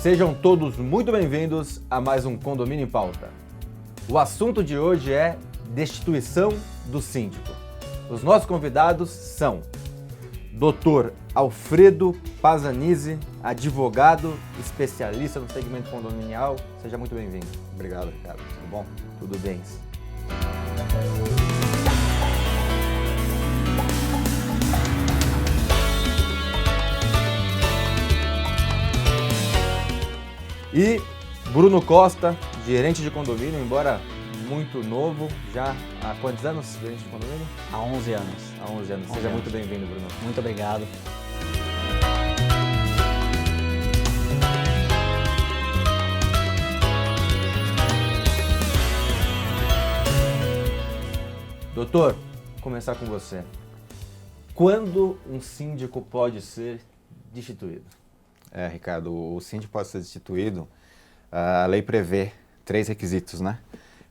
Sejam todos muito bem-vindos a mais um Condomínio em Pauta. O assunto de hoje é destituição do síndico. Os nossos convidados são Dr. Alfredo Pazanise, advogado, especialista no segmento condominial. Seja muito bem-vindo. Obrigado, Ricardo. Tudo bom? Tudo bem. E Bruno Costa, gerente de condomínio, embora muito novo, já há quantos anos gerente de condomínio? Há 11 anos. Há 11 anos. Seja muito bem-vindo, Bruno. Muito obrigado. Doutor, vou começar com você. Quando um síndico pode ser destituído? Ricardo, o síndico pode ser destituído. A lei prevê 3 requisitos, né?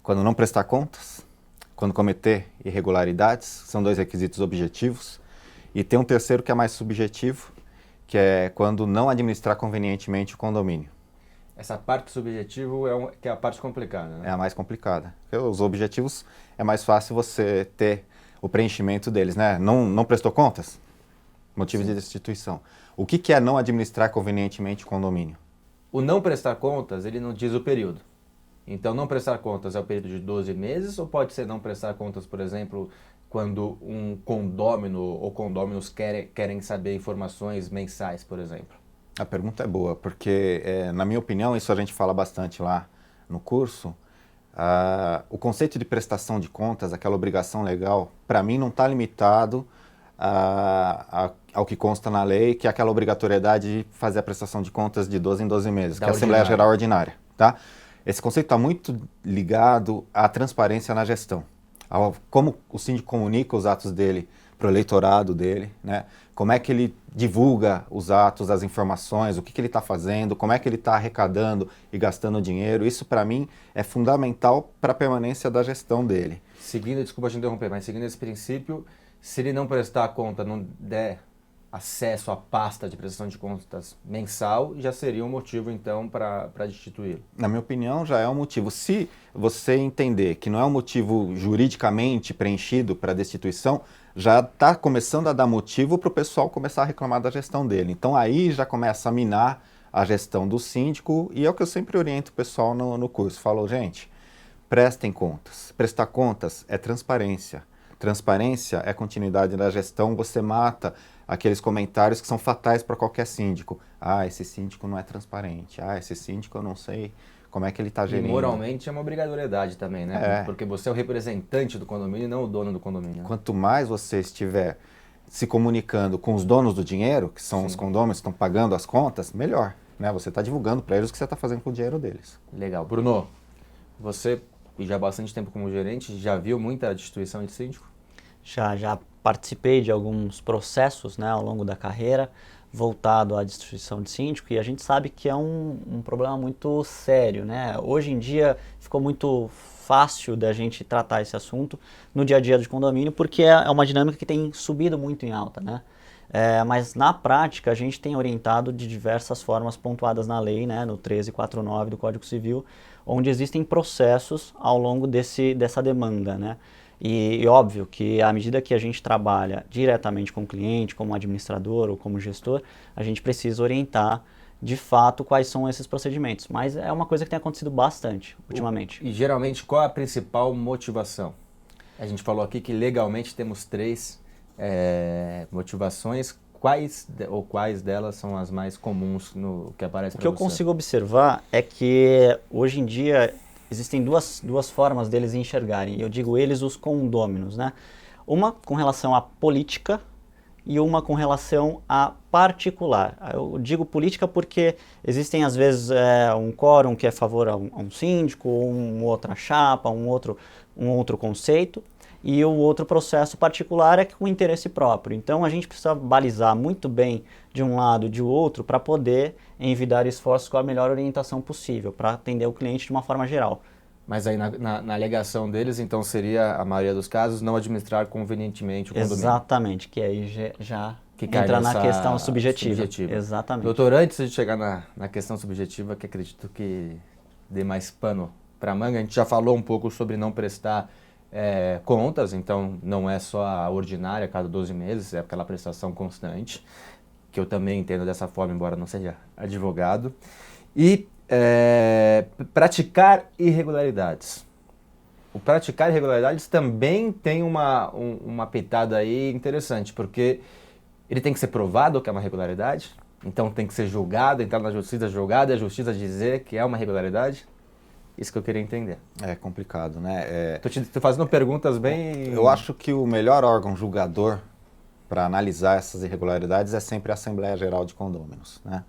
Quando não prestar contas, quando cometer irregularidades, são 2 requisitos objetivos, e tem um terceiro que é mais subjetivo, que é quando não administrar convenientemente o condomínio. Essa parte subjetiva que é a parte complicada, né? É a mais complicada. Porque os objetivos é mais fácil você ter o preenchimento deles, né? Não prestou contas? Motivo de destituição. O que é não administrar convenientemente o condomínio? O não prestar contas, ele não diz o período. Então, não prestar contas é o período de 12 meses ou pode ser não prestar contas, por exemplo, quando um condômino ou condôminos querem saber informações mensais, por exemplo? A pergunta é boa, porque, na minha opinião, isso a gente fala bastante lá no curso, o conceito de prestação de contas, aquela obrigação legal, para mim não está limitado ao que consta na lei, que é aquela obrigatoriedade de fazer a prestação de contas de 12 em 12 meses, que é a Assembleia Geral Ordinária. Tá? Esse conceito está muito ligado à transparência na gestão, como o síndico comunica os atos dele para o eleitorado dele, né? Como é que ele divulga os atos, as informações, o que ele está fazendo, como é que ele está arrecadando e gastando dinheiro. Isso, para mim, é fundamental para a permanência da gestão dele. Desculpa te interromper, mas seguindo esse princípio, se ele não prestar conta, não der acesso à pasta de prestação de contas mensal, já seria um motivo, então, para destituí-lo? Na minha opinião, já é um motivo. Se você entender que não é um motivo juridicamente preenchido para destituição, já está começando a dar motivo para o pessoal começar a reclamar da gestão dele. Então, aí já começa a minar a gestão do síndico, e é o que eu sempre oriento o pessoal no curso. Falo, gente, prestem contas. Prestar contas é transparência. Transparência é continuidade da gestão, você mata aqueles comentários que são fatais para qualquer síndico. Esse síndico não é transparente. Esse síndico eu não sei como é que ele está gerindo. E moralmente é uma obrigatoriedade também, né? Porque você é o representante do condomínio e não o dono do condomínio. Quanto mais você estiver se comunicando com os donos do dinheiro, que são os condôminos que estão pagando as contas, melhor. Né? Você está divulgando para eles o que você está fazendo com o dinheiro deles. Legal. Bruno, você, já há bastante tempo como gerente, já viu muita destituição de síndico? Já participei de alguns processos, né, ao longo da carreira voltado à destituição de síndico, e a gente sabe que é um problema muito sério, né? Hoje em dia ficou muito fácil da gente tratar esse assunto no dia a dia de condomínio, porque é uma dinâmica que tem subido muito em alta, né? Mas na prática a gente tem orientado de diversas formas pontuadas na lei, né, no 1349 do Código Civil, onde existem processos ao longo dessa demanda, né? E óbvio que à medida que a gente trabalha diretamente com o cliente, como administrador ou como gestor, a gente precisa orientar de fato quais são esses procedimentos. Mas é uma coisa que tem acontecido bastante ultimamente. E geralmente qual a principal motivação? A gente falou aqui que legalmente temos 3 motivações. Quais delas são as mais comuns no que aparece para você? O que eu consigo observar é que hoje em dia existem duas formas deles enxergarem. Eu digo eles, os condôminos, né? Uma com relação à política e uma com relação a particular. Eu digo política porque existem às vezes um quórum que é a favor a um síndico, outra chapa, um outro conceito, e o outro processo particular é com interesse próprio. Então a gente precisa balizar muito bem de um lado e de outro para poder envidar esforços com a melhor orientação possível, para atender o cliente de uma forma geral. Mas aí na alegação deles, então seria, a maioria dos casos, não administrar convenientemente o condomínio. Exatamente, que aí já que cai entra na nessa questão subjetiva. Exatamente. Doutor, antes de chegar na questão subjetiva, que acredito que dê mais pano para manga, a gente já falou um pouco sobre não prestar contas, então não é só a ordinária a cada 12 meses, é aquela prestação constante, que eu também entendo dessa forma, embora não seja advogado. E praticar irregularidades. O praticar irregularidades também tem uma pitada aí interessante, porque ele tem que ser provado que é uma irregularidade, então tem que ser julgado, entrar na justiça julgado e a justiça dizer que é uma irregularidade. Isso que eu queria entender. É complicado, né? Tô fazendo perguntas bem... Eu acho que o melhor órgão julgador para analisar essas irregularidades é sempre a Assembleia Geral de Condôminos, né?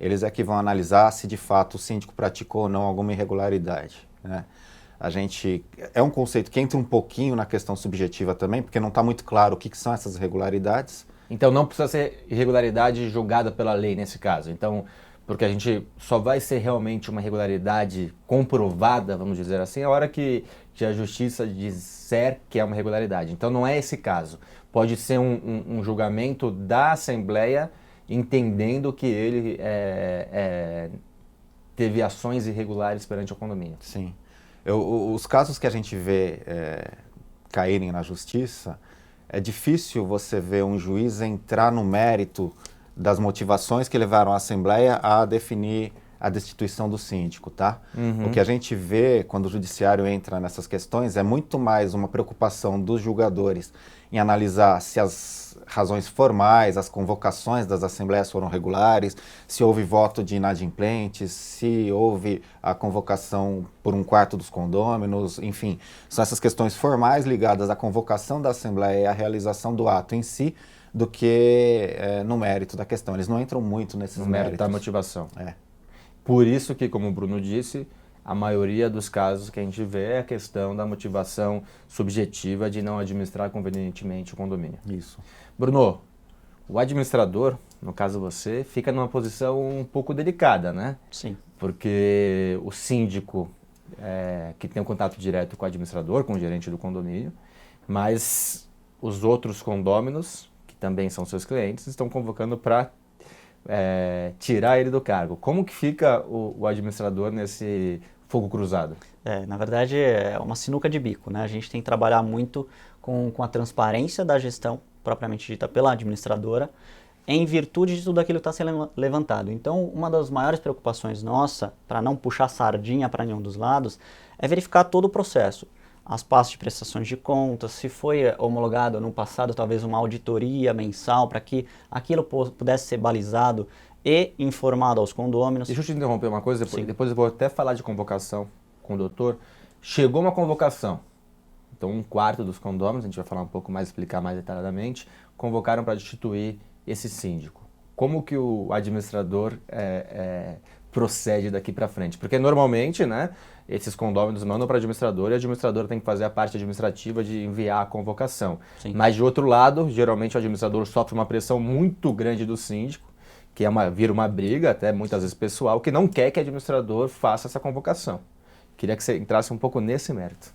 Eles é que vão analisar se de fato o síndico praticou ou não alguma irregularidade, né? É um conceito que entra um pouquinho na questão subjetiva também, porque não está muito claro o que são essas irregularidades. Então não precisa ser irregularidade julgada pela lei nesse caso. Então, porque a gente só vai ser realmente uma irregularidade comprovada, vamos dizer assim, a hora que a justiça disser que é uma irregularidade. Então não é esse caso. Pode ser um julgamento da Assembleia entendendo que ele teve ações irregulares perante o condomínio. Sim. Os casos que a gente vê caírem na justiça, é difícil você ver um juiz entrar no mérito das motivações que levaram a Assembleia a definir a destituição do síndico, tá? O que a gente vê quando o judiciário entra nessas questões é muito mais uma preocupação dos julgadores em analisar se as razões formais, as convocações das assembleias foram regulares, se houve voto de inadimplentes, se houve a convocação por 1/4 dos condôminos, enfim. São essas questões formais ligadas à convocação da assembleia e à realização do ato em si, do que no mérito da questão. Eles não entram muito nesses méritos. No mérito da motivação. É. Por isso que, como o Bruno disse, a maioria dos casos que a gente vê é a questão da motivação subjetiva de não administrar convenientemente o condomínio. Isso. Bruno, o administrador, no caso você, fica numa posição um pouco delicada, né? Sim. Porque o síndico, que tem um contato direto com o administrador, com o gerente do condomínio, mas os outros condôminos, que também são seus clientes, estão convocando para tirar ele do cargo. Como que fica o administrador nesse fogo cruzado? Na verdade, é uma sinuca de bico, né? A gente tem que trabalhar muito com a transparência da gestão, propriamente dita pela administradora, em virtude de tudo aquilo que está sendo levantado. Então, uma das maiores preocupações nossa, para não puxar sardinha para nenhum dos lados, é verificar todo o processo. As pastas de prestações de contas, se foi homologado no passado talvez uma auditoria mensal para que aquilo pudesse ser balizado e informado aos condôminos. Deixa eu te interromper uma coisa, depois eu vou até falar de convocação com o doutor. Chegou uma convocação, então 1/4 dos condôminos, a gente vai falar um pouco mais, explicar mais detalhadamente, convocaram para destituir esse síndico. Como que o administrador procede daqui para frente? Porque normalmente, né, esses condôminos mandam para a administradora e a administradora tem que fazer a parte administrativa de enviar a convocação. Sim. Mas de outro lado, geralmente o administrador sofre uma pressão muito grande do síndico, que vira uma briga, até muitas vezes pessoal, que não quer que o administrador faça essa convocação. Queria que você entrasse um pouco nesse mérito.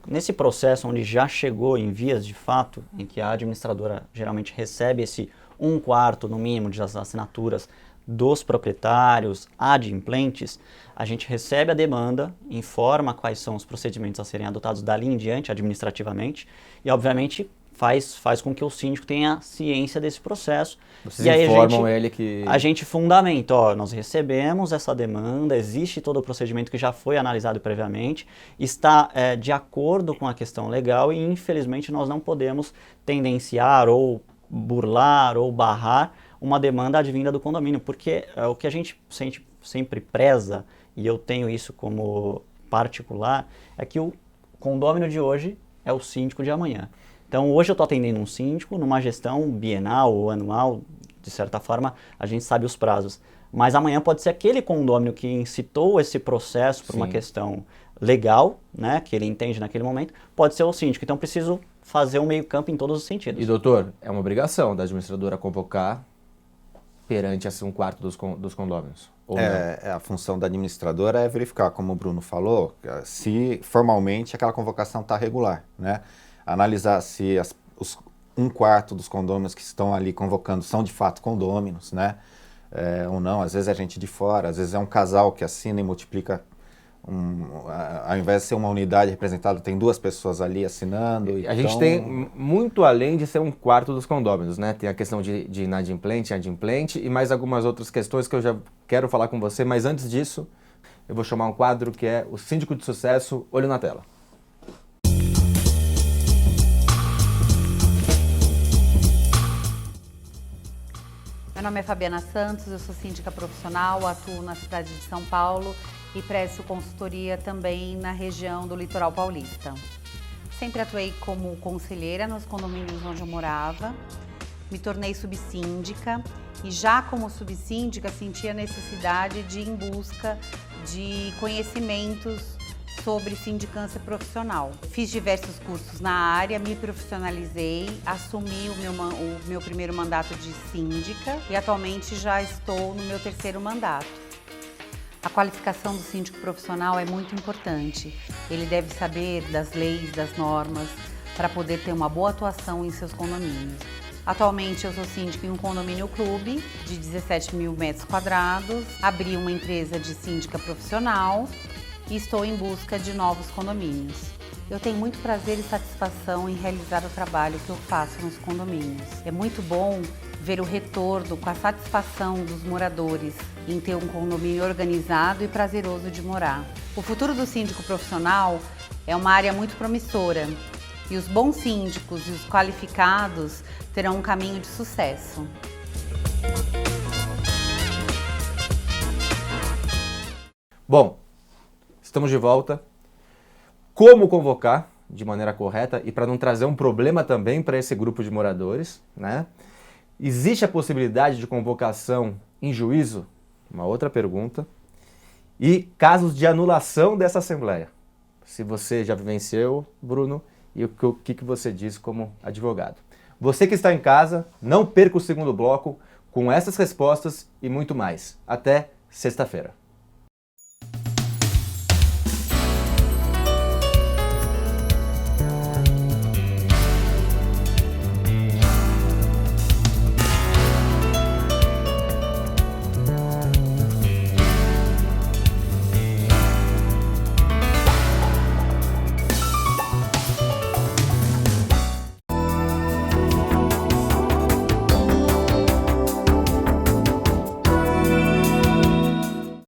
Nesse processo onde já chegou em vias de fato, em que a administradora geralmente recebe esse 1/4 no mínimo das assinaturas dos proprietários, adimplentes, a gente recebe a demanda, informa quais são os procedimentos a serem adotados dali em diante administrativamente e obviamente faz com que o síndico tenha ciência desse processo. Vocês e aí informam ele que... A gente fundamenta, nós recebemos essa demanda, existe todo o procedimento que já foi analisado previamente, está de acordo com a questão legal e infelizmente nós não podemos tendenciar ou burlar ou barrar uma demanda advinda do condomínio, porque o que a gente sempre preza, e eu tenho isso como particular, é que o condômino de hoje é o síndico de amanhã. Então hoje eu estou atendendo um síndico numa gestão bienal ou anual, de certa forma a gente sabe os prazos, mas amanhã pode ser aquele condômino que incitou esse processo por uma questão legal, né, que ele entende naquele momento, pode ser o síndico, então preciso fazer um meio campo em todos os sentidos. E doutor, é uma obrigação da administradora convocar perante esse 1/4 dos condôminos? Ou não? A função da administradora é verificar, como o Bruno falou, se formalmente aquela convocação está regular, né? Analisar se 1/4 dos condôminos que estão ali convocando são de fato condôminos, né? Ou não, às vezes é gente de fora, às vezes é um casal que assina e multiplica, ao invés de ser uma unidade representada, tem 2 pessoas ali assinando. A gente tem muito além de ser 1/4 dos condôminos, né? Tem a questão de inadimplente, adimplente e mais algumas outras questões que eu já quero falar com você, mas antes disso, eu vou chamar um quadro que é o Síndico de Sucesso, olho na tela. Meu nome é Fabiana Santos, eu sou síndica profissional, atuo na cidade de São Paulo e presto consultoria também na região do Litoral Paulista. Sempre atuei como conselheira nos condomínios onde eu morava, me tornei subsíndica e já como subsíndica senti a necessidade de ir em busca de conhecimentos sobre sindicância profissional. Fiz diversos cursos na área, me profissionalizei, assumi o meu primeiro mandato de síndica e atualmente já estou no meu 3º mandato. A qualificação do síndico profissional é muito importante. Ele deve saber das leis, das normas, para poder ter uma boa atuação em seus condomínios. Atualmente eu sou síndica em um condomínio clube de 17 mil metros quadrados, abri uma empresa de síndica profissional e estou em busca de novos condomínios. Eu tenho muito prazer e satisfação em realizar o trabalho que eu faço nos condomínios. É muito bom ver o retorno com a satisfação dos moradores em ter um condomínio organizado e prazeroso de morar. O futuro do síndico profissional é uma área muito promissora e os bons síndicos e os qualificados terão um caminho de sucesso. Bom, estamos de volta. Como convocar de maneira correta e para não trazer um problema também para esse grupo de moradores, né? Existe a possibilidade de convocação em juízo? Uma outra pergunta. E casos de anulação dessa assembleia? Se você já vivenciou, Bruno, e o que você diz como advogado. Você que está em casa, não perca o segundo bloco com essas respostas e muito mais. Até sexta-feira.